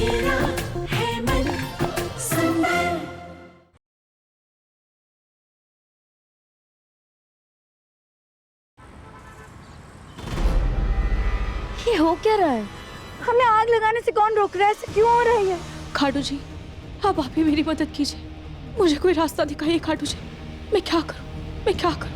मेरा है मन सुंदर। ये हो क्या रहा है? हमें आग लगाने से कौन रोक रहा है? ऐसे क्यों हो रही है? खाटू जी, अब आप ही मेरी मदद कीजिए, मुझे कोई रास्ता दिखाइए खाटू जी। मैं क्या करूं, मैं क्या करूं?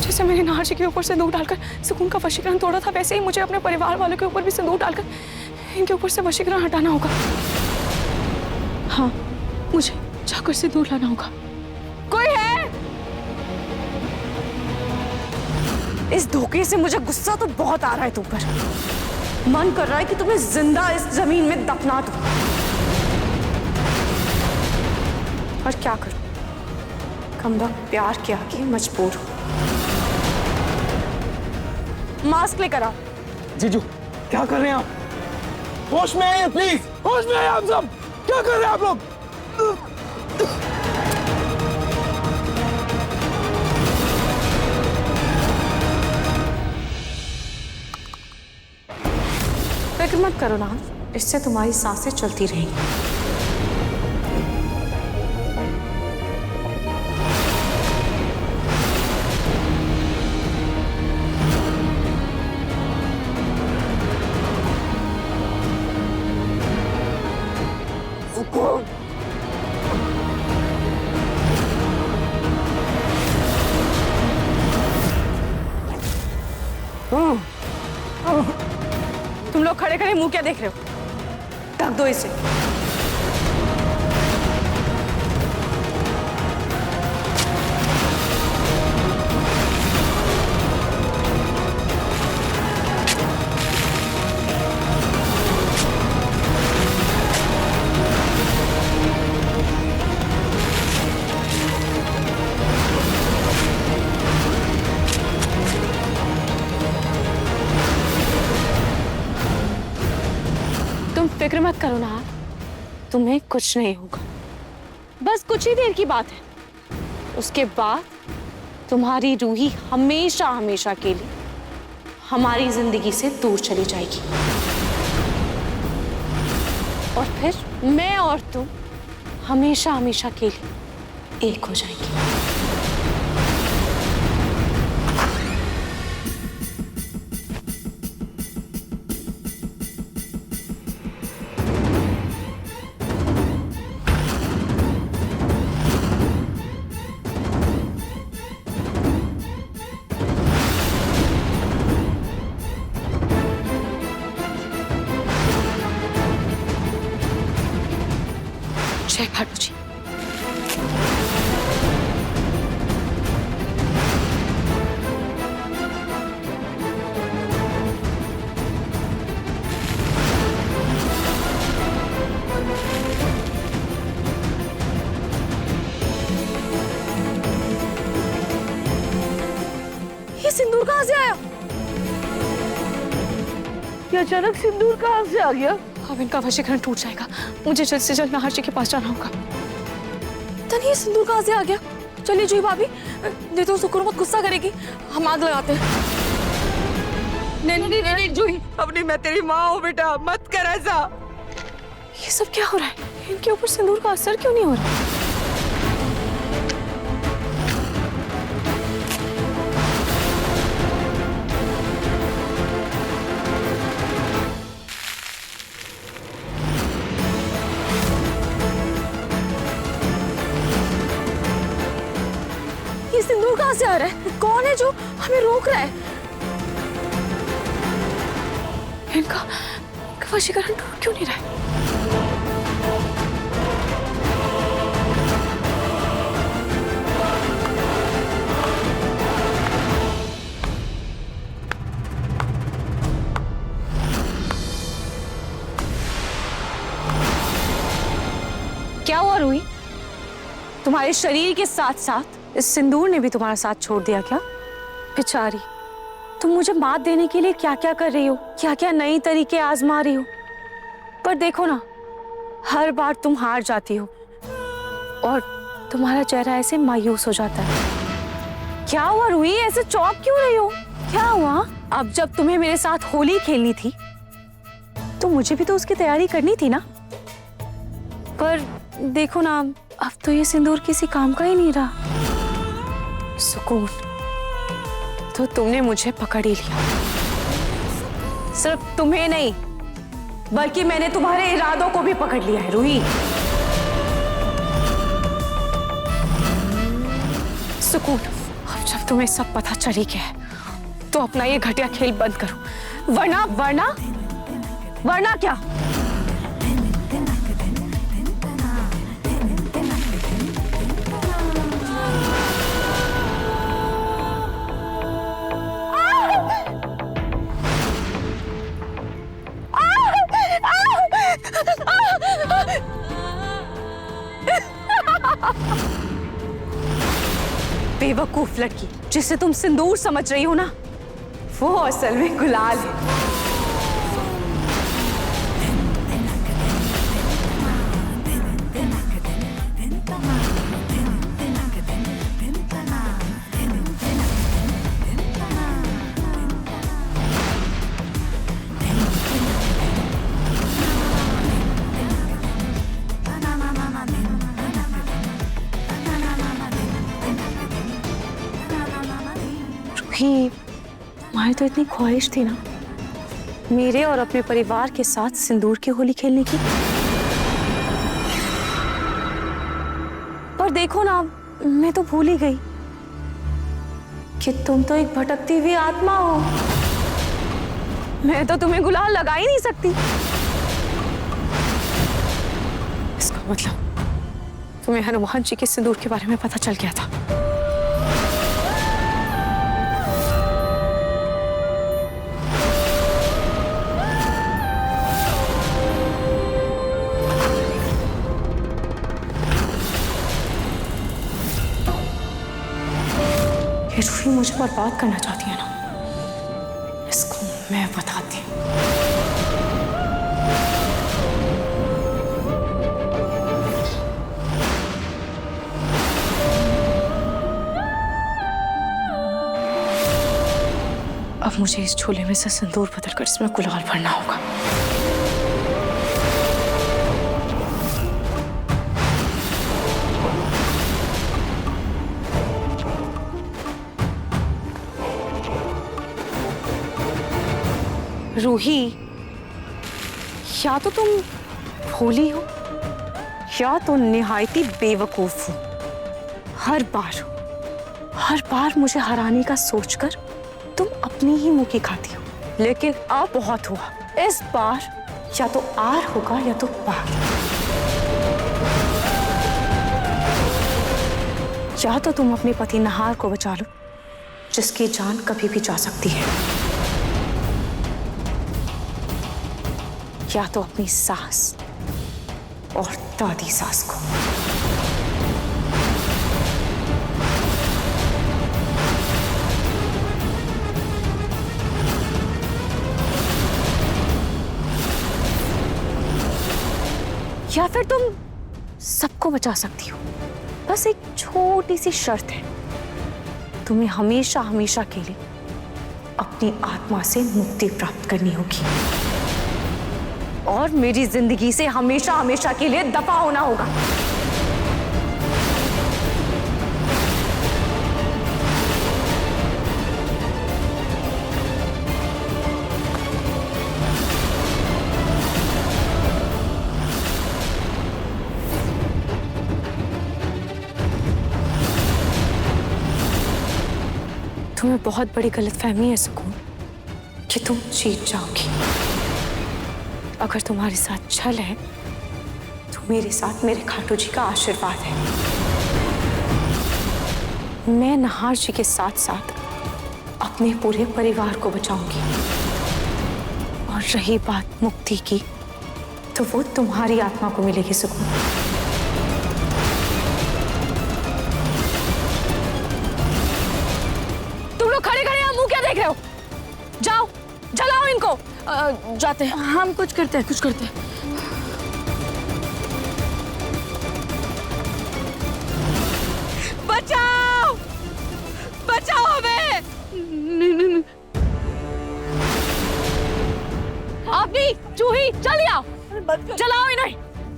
जैसे मैंने नाहर जी के ऊपर सिंदूर डालकर सुकून का वशीकरण तोड़ा था, वैसे ही मुझे अपने परिवार वालों के ऊपर भी सिंदूर डालकर इनके ऊपर से वशीकरण हटाना होगा। हाँ, मुझे जाकर सिंदूर लाना होगा। कोई है? इस धोखे से मुझे गुस्सा तो बहुत आ रहा है तुम पर। मन कर रहा है कि तुम्हें जिंदा इस जमीन में दफना दूं। और क्या करूं? कम वक्त प्यार के आगे मजबूर हूं। मास्क लेकर आओ। जीजू, क्या कर रहे हैं आप? होश में आइए प्लीज, होश में आइए आप सब। क्या कर रहे हैं आप लोग? फिक्र मत करो ना, इससे तुम्हारी सांसें चलती रहेंगी। तुम लोग खड़े खड़े मुंह क्या देख रहे हो? ढक दो इसे। फिक्र मत करो ना, तुम्हें कुछ नहीं होगा। बस कुछ ही देर की बात है, उसके बाद तुम्हारी रूही हमेशा हमेशा के लिए हमारी जिंदगी से दूर चली जाएगी। और फिर मैं और तुम हमेशा हमेशा के लिए एक हो जाएंगे। जय खाटू जी। ये सिंदूर कहां से आया? ये अचानक सिंदूर कहां से आ गया? अब इनका वशीकरण टूट जाएगा, मुझे जल्द से जल्द नाहर जी के पास जाना होगा। तनी ये सिंदूर कहां से आ गया? चलिए जूही भाभी, नहीं तो सुकून मत गुस्सा करेगी, हम आग लगाते हैं। नहीं नहीं जूही, अपनी मैं तेरी माँ हूँ बेटा, मत कर ऐसा। ये सब क्या हो रहा है? इनके ऊपर सिंदूर का असर क्यों नहीं हो रहा? ये सिंदूर कहां से आ रहा है? कौन है जो हमें रोक रहा है? इनका वशीकरण टूट क्यों नहीं रहा है? क्या हुआ रूही? तुम्हारे शरीर के साथ साथ इस सिंदूर ने भी तुम्हारा साथ छोड़ दिया क्या? बेचारी, तुम मुझे मात देने के लिए क्या क्या कर रही हो, क्या क्या नई तरीके आजमा रही हो, पर देखो ना, हर बार तुम हार जाती हो और तुम्हारा चेहरा ऐसे मायूस हो जाता है। क्या हुआ रूही, ऐसे चौंक क्यों रही हो? क्या हुआ? अब जब तुम्हें मेरे साथ होली खेलनी थी तो मुझे भी तो उसकी तैयारी करनी थी ना। पर देखो ना, अब तो ये सिंदूर किसी काम का ही नहीं रहा। सुकून, तो तुमने मुझे पकड़ ही लिया। सिर्फ तुम्हें नहीं, बल्कि मैंने तुम्हारे इरादों को भी पकड़ लिया है रूही। सुकून, अब जब तुम्हें सब पता चल ही गया है तो अपना ये घटिया खेल बंद करो, वरना क्या? बेवकूफ लड़की, जिसे तुम सिंदूर समझ रही हो ना, वो असल में गुलाल है। रूही, तुम्हारी तो इतनी ख्वाहिश थी ना मेरे और अपने परिवार के साथ सिंदूर की होली खेलने की। पर देखो ना, मैं तो भूल ही गई कि तुम तो एक भटकती हुई आत्मा हो। मैं तो तुम्हें गुलाल लगा ही नहीं सकती। इसका मतलब तुम्हें हनुमान जी के सिंदूर के बारे में पता चल गया था। ये रूही मुझे बर्बाद करना चाहती है ना, इसको मैं बताती हूँ। अब मुझे इस झोले में से सिंदूर बदलकर इसमें गुलाल भरना होगा। रूही, या तो तुम भोली हो या तो निहायती बेवकूफ हो। हर बार मुझे हराने का सोचकर तुम अपनी ही मुंह की खाती हो। लेकिन अब बहुत हुआ। इस बार या तो आर होगा या तो पार। या तो तुम अपने पति नहार को बचा लो, जिसकी जान कभी भी जा सकती है, या तो अपनी सास और दादी सास को। या फिर तुम सबको बचा सकती हो। बस एक छोटी सी शर्त है, तुम्हें हमेशा हमेशा के लिए अपनी आत्मा से मुक्ति प्राप्त करनी होगी और मेरी जिंदगी से हमेशा हमेशा के लिए दफा होना होगा। तुम्हें बहुत बड़ी गलतफहमी है सुकून कि तुम जीत जाओगी। अगर तुम्हारे साथ छल है तो मेरे साथ मेरे खाटू जी का आशीर्वाद है। मैं नहार जी के साथ साथ अपने पूरे परिवार को बचाऊंगी। और रही बात मुक्ति की, तो वो तुम्हारी आत्मा को मिलेगी सुकून। तुम लोग खड़े खड़े मुंह क्या देख रहे हो? जाओ जलाओ इनको। जाते हैं हम, कुछ करते हैं। बचाओ जूही जल्दी आओ, मत करो, चलाओ इन्हें।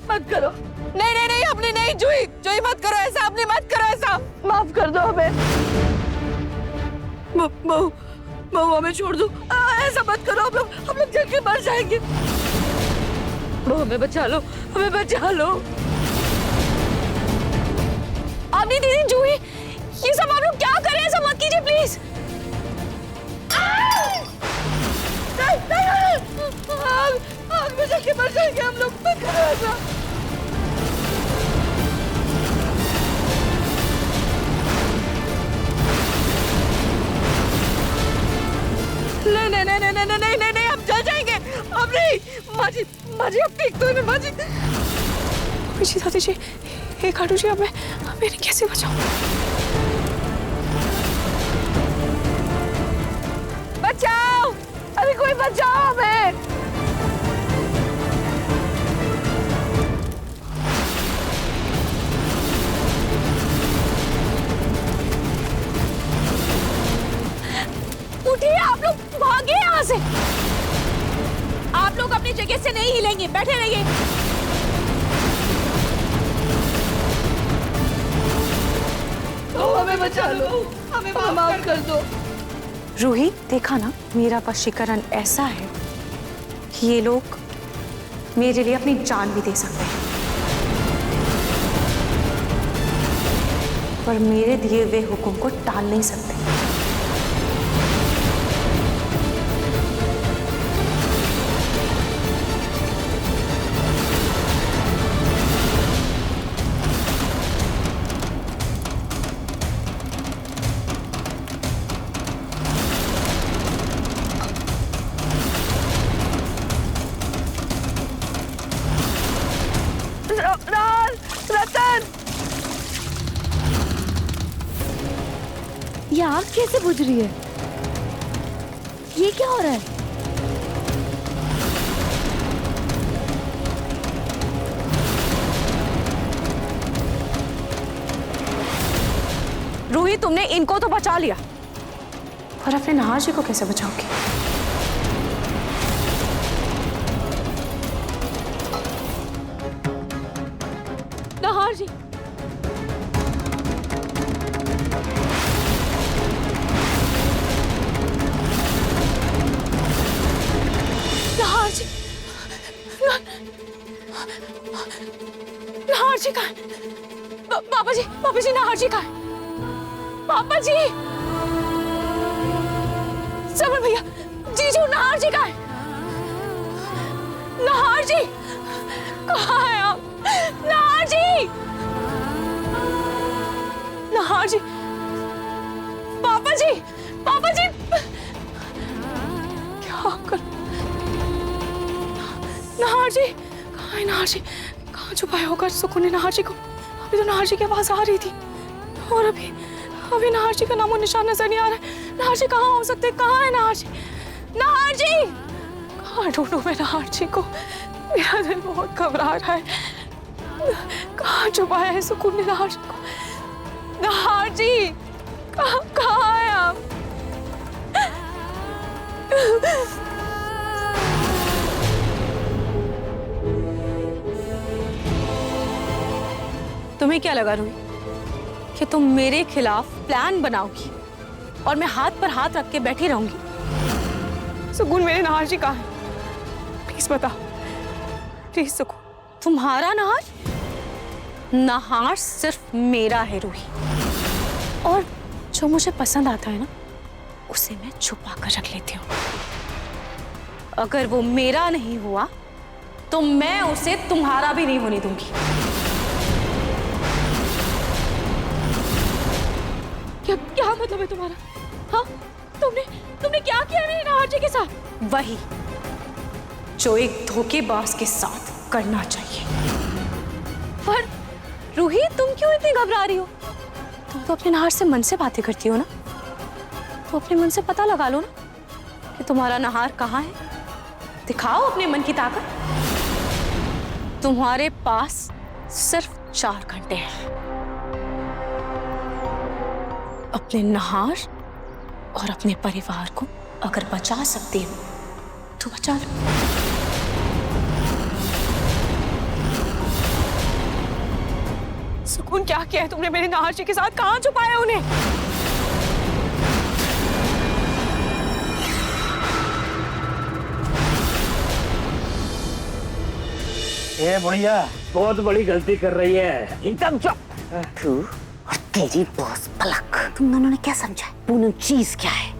मत करो। नहीं नहीं नहीं, आपने नहीं, जूही जूही मत करो ऐसा, आपने मत करो ऐसा, माफ कर दो हमें। बहू बहू हमें छोड़ दो, ऐसा मत करो, हम लोग जल के मर जाएंगे। बहू हमें बचा लो, हमें बचा लो। अपनी दीदी जूही, ये सब आप लोग क्या कर रहे हैं? ऐसा मत कीजिए प्लीज। आग में जल के मर जाएंगे हम लोग, मत करो ऐसा। नहीं नहीं नहीं नहीं नहीं नहीं नहीं नहीं, हम जल जाएंगे। अब नहीं, माजी माजी अब पीक दो इन्हें, माजी। जी दादी जी, हे खाटू जी, अब मैं इन्हें कैसे बचाऊं? बचाओ, अरे कोई बचाओ हमें। उठिए, आप लोग भागिए यहाँ से। आप लोग अपनी जगह से नहीं हिलेंगे, बैठे रहिए। हमें बचा लो, हमें माफ कर दो। रूही, देखा ना, मेरा वशीकरण ऐसा है कि ये लोग मेरे लिए अपनी जान भी दे सकते हैं, पर मेरे दिए हुए हुक्म को टाल नहीं सकते। रतन, ये आग कैसे बुझ रही है? ये क्या हो रहा है? रूही, तुमने इनको तो बचा लिया, पर अपने नहार जी को कैसे बचाओगे? नहार जी, नहार जी, नहार जी कहाँ है? पापा जी नहार जी कहाँ है? पापा जी, समर भैया, जीजू, नहार जी कहाँ है? नहार जी कहाँ है आप? नहार जी, नहार जी, पापा जी, पापा जी, क्या कर? नहार जी कहाँ है? नहार जी कहाँ छुपाया होगा सुकून ने नहार जी को? अभी तो नहार जी की आवाज आ रही थी, और अभी नहार जी का नामो निशान नजर नहीं आ रहा है। नहार जी कहाँ हो सकते? कहाँ है नहार जी? नहार जी कहाँ ढूंढूं मैं नहार जी को? मेरा दिल बहुत घबरा रहा है। कहाँ छुपाया है सुकून ने नहार जी को? नहार जी कहाँ है आप? तुम्हें क्या लगा रूही कि तुम मेरे खिलाफ प्लान बनाओगी और मैं हाथ पर हाथ रख के बैठी रहूंगी? सुकून, मेरे नहार जी कहाँ है? प्लीज बताओ, प्लीज सुकून। तुम्हारा नहार? नहार सिर्फ मेरा है रूही, और जो मुझे पसंद आता है ना, उसे मैं छुपा कर रख लेती हूँ। अगर वो मेरा नहीं हुआ तो मैं उसे तुम्हारा भी नहीं होने दूंगी। क्या मतलब है तुम्हारा? हाँ, तुमने क्या किया मेरे नहार जी के साथ? वही जो एक धोखेबाज के साथ करना चाहिए। पर रूही, तुम क्यों इतनी घबरा रही हो? तुम तो अपने नहार से मन से बातें करती हो ना, तो अपने मन से पता लगा लो ना कि तुम्हारा नहार कहाँ है। दिखाओ अपने मन की ताकत। तुम्हारे पास सिर्फ 4 घंटे हैं। अपने नहार और अपने परिवार को अगर बचा सकती हो तो बचा लो। सुकून क्या किया है तुमने मेरे नाहर जी के साथ? कहाँ छुपाया उन्हें? ये बुढ़िया बहुत बड़ी गलती कर रही है। एकदम चुप। तू और तेरी बॉस पलक, तुम दोनों ने क्या समझा? पूनम चीज क्या है?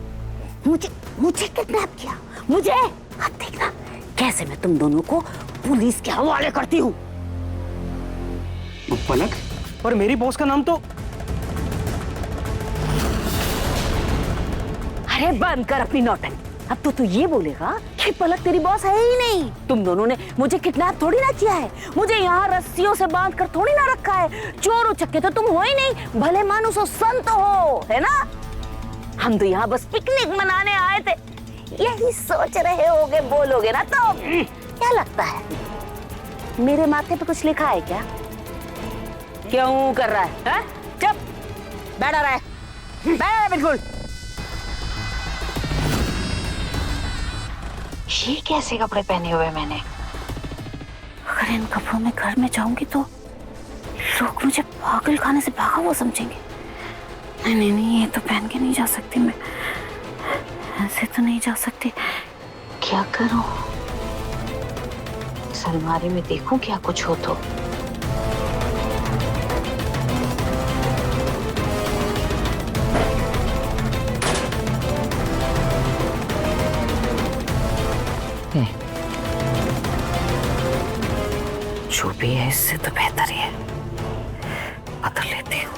मुझे किडनैप किया, मुझे। अब देखना कैसे मैं तुम दोनों को पुलिस के हवाले करती हूँ। पलक? और मेरी बॉस का नाम तो? अरे बंद कर अपनी नौटंकी। अब तो तू ये बोलेगा कि पलक तेरी बॉस है ही नहीं। तुम दोनों ने मुझे किडनैप थोड़ी ना किया है, मुझे यहाँ रस्सियों से बांध कर थोड़ी ना रखा है। चोर उचक्के तो तुम हो ही नहीं, भले मानुस हो, संत हो, है ना? हम तो यहाँ बस पिकनिक मनाने आए थे। यही सोच रहे होगे, बोलोगे ना तो क्या लगता है मेरे माथे पे कुछ लिखा है क्या? क्यों कर रहा है? चुप बैठा रहा है, बैठ बिल्कुल। ये कैसे कपड़े पहने हुए मैंने? अगर इन कपड़ों में घर में जाऊंगी तो लोग मुझे पागल खाने से भागा हुआ समझेंगे। नहीं नहीं, ये तो पहन के नहीं जा सकती मैं, ऐसे तो नहीं जा सकती। क्या करूं? इस अलमारी में देखूं क्या कुछ हो तो। जो भी है इससे तो बेहतर ही है, बदल लेती हूँ।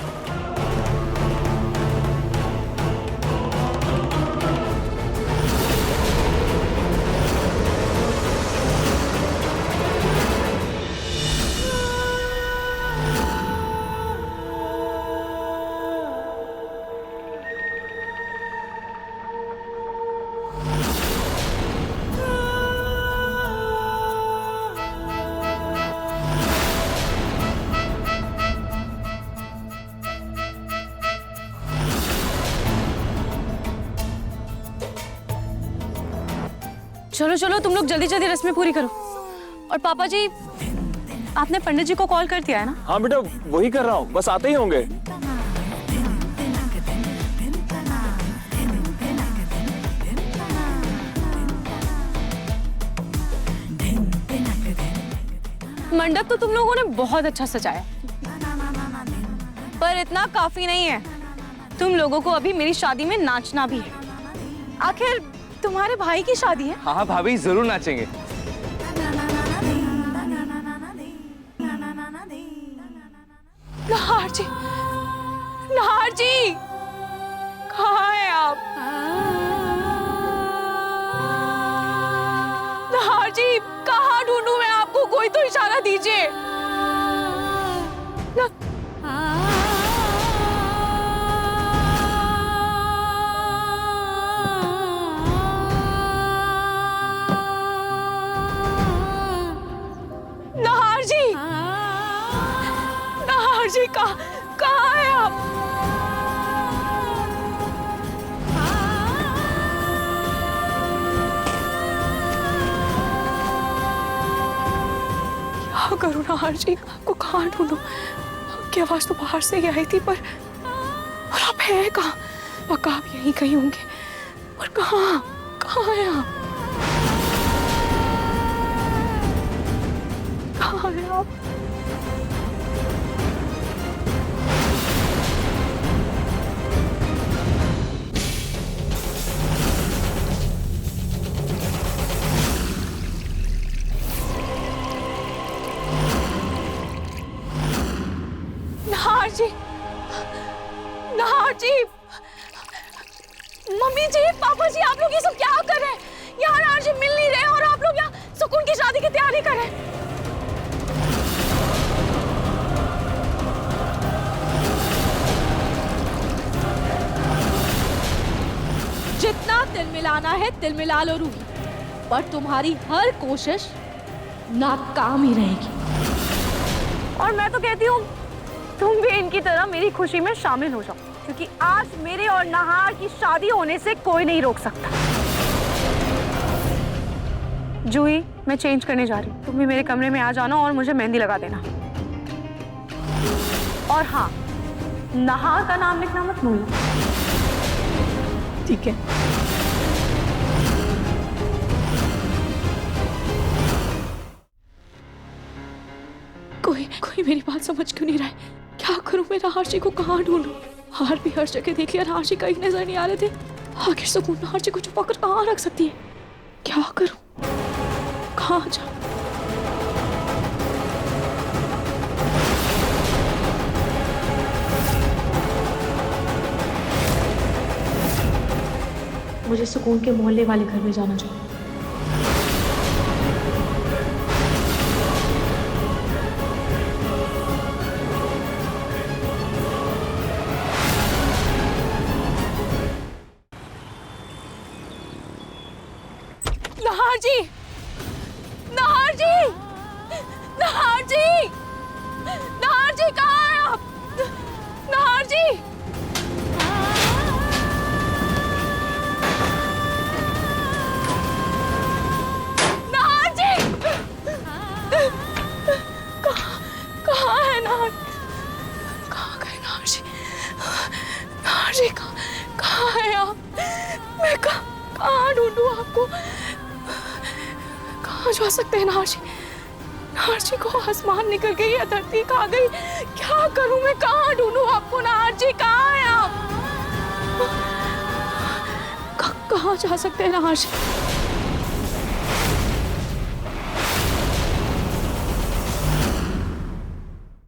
चलो चलो तुम लोग जल्दी जल्दी रस्में पूरी करो। और पापा जी, आपने पंडित जी को कॉल कर दिया है ना? हाँ बेटा, वही कर रहा हूँ, बस आते ही होंगे। मंडप तो तुम लोगों ने बहुत अच्छा सजाया, पर इतना काफी नहीं है। तुम लोगों को अभी मेरी शादी में नाचना भी है। आखिर तुम्हारे भाई की शादी है। हाँ भाभी, जरूर नाचेंगे। नाहर जी, नाहर जी, कहाँ हैं आप? नाहर जी, कहाँ ढूंढूं मैं आपको? कोई तो इशारा दीजिए। नाहर जी, नाहर जी, कहाँ हैं आप? क्या करूं नाहर जी, आपको कहाँ ढूंढूं? आपकी आवाज तो बाहर से ही आई थी, पर और आप हैं कहाँ? पक्का आप यहीं कहीं होंगे, पर कहाँ कहाँ हैं आप? कहाँ हैं आप? नाहर जी, नाहर जी, मम्मी जी, पापा जी, आप लोग ये सब क्या कर रहे हैं? यहाँ नाहर जी मिल नहीं रहे और आप लोग यहाँ सुकून की शादी की तैयारी कर रहे हैं। जितना तिल मिलाना है तिल मिला लो रूही, पर तुम्हारी हर कोशिश नाकाम ही रहेगी। और मैं तो कहती हूँ तुम भी इनकी तरह मेरी खुशी में शामिल हो जाओ, क्योंकि आज मेरे और नाहर की शादी होने से कोई नहीं रोक सकता। जूही, मैं चेंज करने जा रही हूँ, तुम भी मेरे कमरे में आ जाना और मुझे मेहंदी लगा देना। और हाँ, नहार का नाम लिखना मत भूलना। ठीक है। कोई मेरी बात समझ क्यों नहीं रहा है? क्या करूं मैं? राहर्षि को कहाँ ढूंढूं? हार भी हर जगह देख लिया, राहर्षि कहीं नजर नहीं आ रहे थे। आखिर सुकून राहर्षि को छुपा कर कहाँ रख सकती है? क्या करूं? कहाँ जाऊं? मुझे सुकून के मोहल्ले वाले घर में जाना चाहिए। नहार जी, नहार जी, नहार जी, नहार जी, कहाँ हैं आप? नहार जी, नहार जी, कहाँ है नहार? कहाँ गए नहार जी? नहार जी कहाँ है आप? मैं कहाँ ढूंढूं आपको? कहाँ जा सकते हैं नहार जी? नहार जी को आसमान निकल गई या धरती खा गई? क्या करूं मैं? कहाँ ढूंढूं आपको? नहार जी कहाँ हैं आप? कहाँ जा सकते हैं नहार जी?